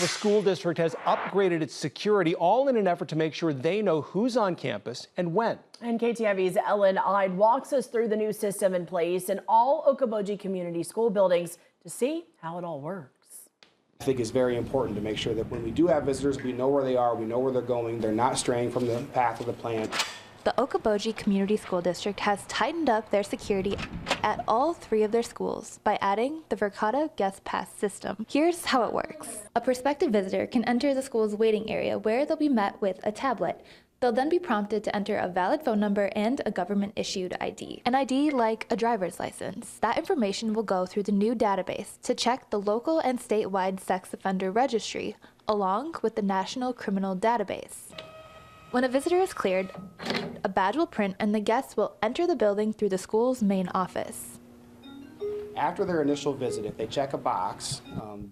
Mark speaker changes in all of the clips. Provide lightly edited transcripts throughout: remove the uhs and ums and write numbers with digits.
Speaker 1: The school district has upgraded its security, all in an effort to make sure they know who's on campus and when.
Speaker 2: And KTIV's Ellen Ide walks us through the new system in place in all Okoboji Community School buildings to see how it all works.
Speaker 3: I think it's very important to make sure that when we do have visitors, we know where they are, we know where they're going, they're not straying from the path of the plan.
Speaker 4: The Okoboji Community School District has tightened up their security at all 3 of their schools by adding the Verkada Guest Pass system. Here's how it works. A prospective visitor can enter the school's waiting area where they'll be met with a tablet. They'll then be prompted to enter a valid phone number and a government-issued ID. An ID like a driver's license. That information will go through the new database to check the local and statewide sex offender registry, along with the National Criminal Database. When a visitor is cleared, a badge will print and the guests will enter the building through the school's main office.
Speaker 3: After their initial visit, if they check a box,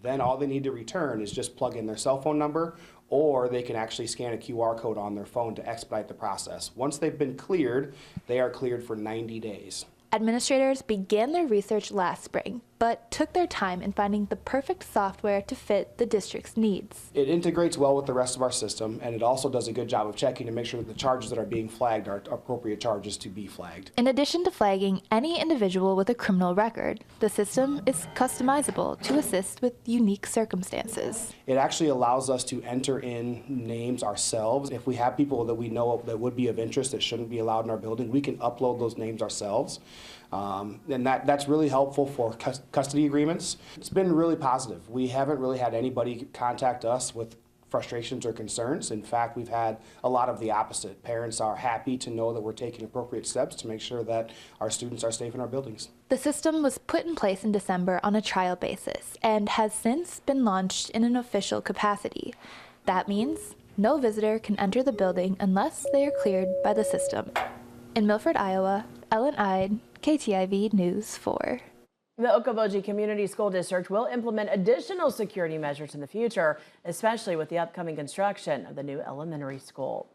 Speaker 3: then all they need to return is just plug in their cell phone number, or they can actually scan a QR code on their phone to expedite the process. Once they've been cleared, they are cleared for 90 days.
Speaker 4: Administrators began their research last spring, but took their time in finding the perfect software to fit the district's needs.
Speaker 3: It integrates well with the rest of our system, and it also does a good job of checking to make sure that the charges that are being flagged are appropriate charges to be flagged.
Speaker 4: In addition to flagging any individual with a criminal record, the system is customizable to assist with unique circumstances.
Speaker 3: It actually allows us to enter in names ourselves. If we have people that we know that would be of interest that shouldn't be allowed in our building, we can upload those names ourselves. And that's really helpful for custody agreements. It's been really positive. We haven't really had anybody contact us with frustrations or concerns. In fact, we've had a lot of the opposite. Parents are happy to know that we're taking appropriate steps to make sure that our students are safe in our buildings.
Speaker 4: The system was put in place in December on a trial basis and has since been launched in an official capacity. That means no visitor can enter the building unless they are cleared by the system. In Milford, Iowa, Ellen Ide, KTIV News 4.
Speaker 2: The Okoboji Community School District will implement additional security measures in the future, especially with the upcoming construction of the new elementary school.